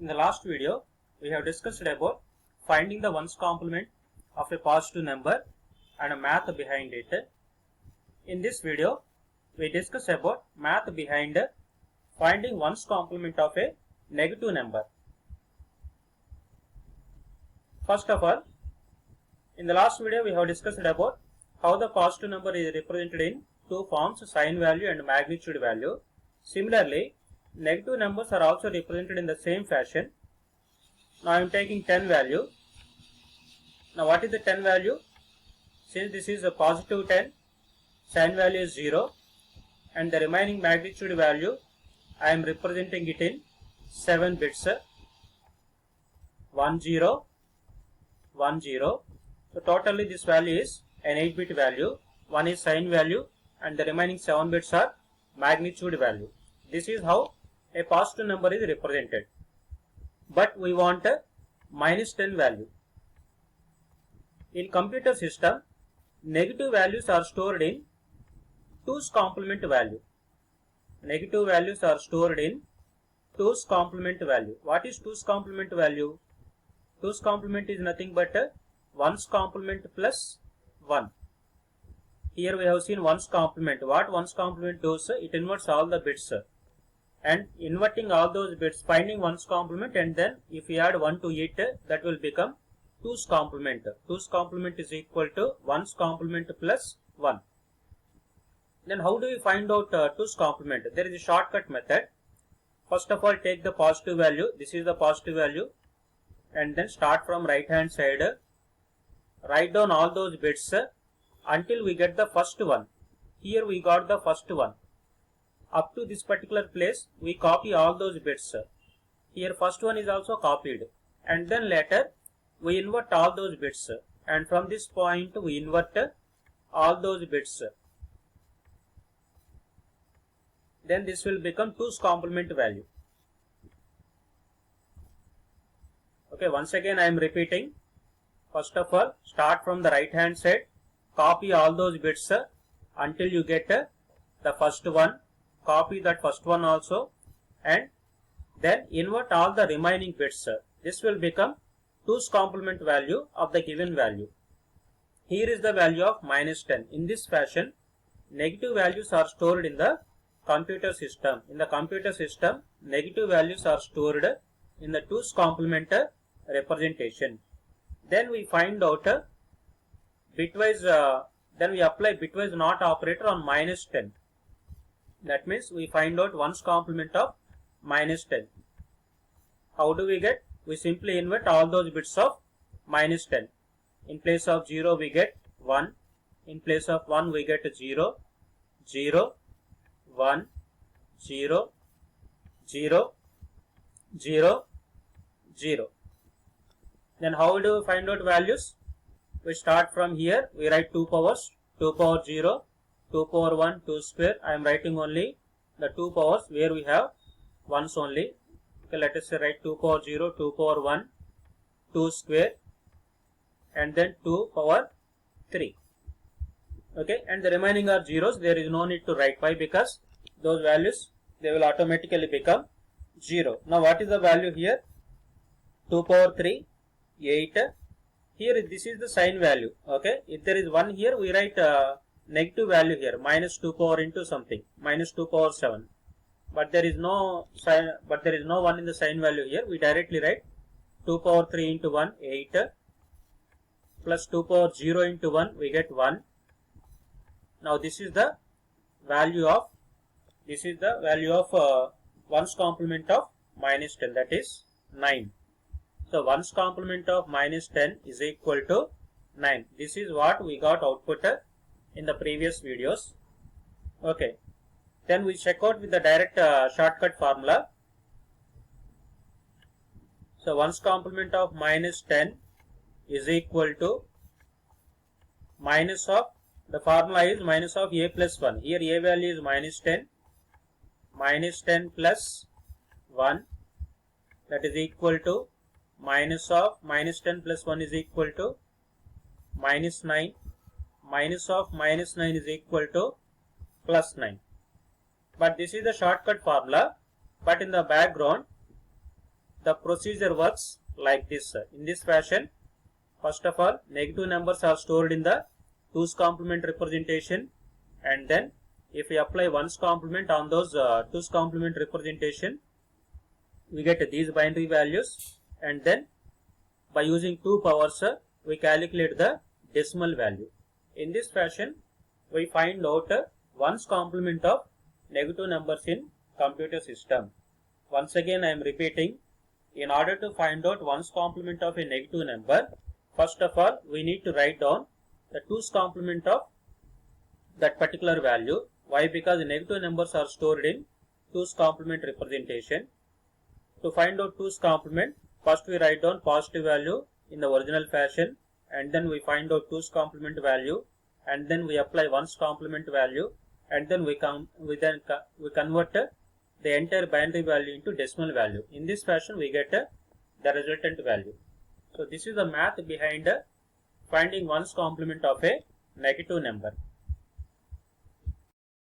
In the last video, we have discussed about finding the ones complement of a positive number and a math behind it. In this video, we discuss about math behind finding ones complement of a negative number. First of all, in the last video, we have discussed about how the positive number is represented in two forms, sign value and magnitude value. Similarly, negative numbers are also represented in the same fashion. Now I am taking 10 value. Now what is the 10 value? Since this is a positive 10, sign value is 0 and the remaining magnitude value I am representing it in 7 bits. 1 0 1 0. So totally this value is an 8-bit value. One is sign value and the remaining 7 bits are magnitude value. This is how a positive number is represented. But we want a minus 10 value. In computer system, negative values are stored in 2's complement value. Negative values are stored in 2's complement value. What is 2's complement value? 2's complement is nothing but 1's complement plus 1. Here we have seen 1's complement. What 1's complement does? It inverts all the bits. And inverting all those bits, finding 1's complement, and then if we add 1 to it, that will become 2's complement. 2's complement is equal to 1's complement plus 1. Then how do we find out 2's complement? There is a shortcut method. First of all, take the positive value. This is the positive value. And then start from right hand side. Write down all those bits until we get the first one. Here we got the first one. Up to this particular place, we copy all those bits. Here first one is also copied. And then later, we invert all those bits. And from this point, we invert all those bits. Then this will become 2's complement value. Okay, once again I am repeating. First of all, start from the right hand side. Copy all those bits until you get the first one. Copy that first one also and then invert all the remaining bits. This will become 2's complement value of the given value. Here is the value of minus 10. In this fashion, negative values are stored in the computer system. In the computer system, negative values are stored in the 2's complement representation. Then we find out bitwise, then we apply bitwise not operator on minus 10. That means we find out 1's complement of minus 10. How do we get? We simply invert all those bits of minus 10. In place of 0 we get 1. In place of 1 we get 0, 0, 1, 0, 0, 0, 0. Then how do we find out values? We start from here. We write 2 powers. 2 power 0. 2 power 1, 2 square. I am writing only the 2 powers where we have ones only. Okay, let us say write 2 power 0, 2 power 1, 2 square and then 2 power 3. Okay, and the remaining are zeros. There is no need to write. Why? Because those values, they will automatically become 0. Now what is the value here? 2 power 3, 8. Here this is the sign value. Okay, if there is 1 here, we write negative value here, minus 2 power into something, minus 2 power 7. But there is no sign, but there is no 1 in the sign value here. We directly write 2 power 3 into 1, 8, plus 2 power 0 into 1, we get 1. Now this is the value of, 1's complement of minus 10, that is 9. So 1's complement of minus 10 is equal to 9. This is what we got output in the previous videos. Okay, then we check out with the direct shortcut formula. So 1's complement of minus 10 is equal to minus of, the formula is minus of a plus 1. Here a value is minus 10. Minus 10 plus 1, that is equal to minus of minus 10 plus 1 is equal to minus 9. Minus of minus 9 is equal to plus 9. But this is the shortcut formula. But in the background, the procedure works like this. In this fashion, first of all, negative numbers are stored in the 2's complement representation, and then if we apply 1's complement on those 2's complement representation, we get these binary values, and then by using 2 powers, we calculate the decimal value. In this fashion, we find out 1's complement of negative numbers in computer system. Once again, I am repeating, in order to find out 1's complement of a negative number, first of all, we need to write down the 2's complement of that particular value. Why? Because negative numbers are stored in 2's complement representation. To find out 2's complement, first we write down positive value in the original fashion, and then we find out 2's complement value, and then we apply 1's complement value, and then we convert the entire binary value into decimal value. In this fashion, we get the resultant value. So this is the math behind finding 1's complement of a negative number.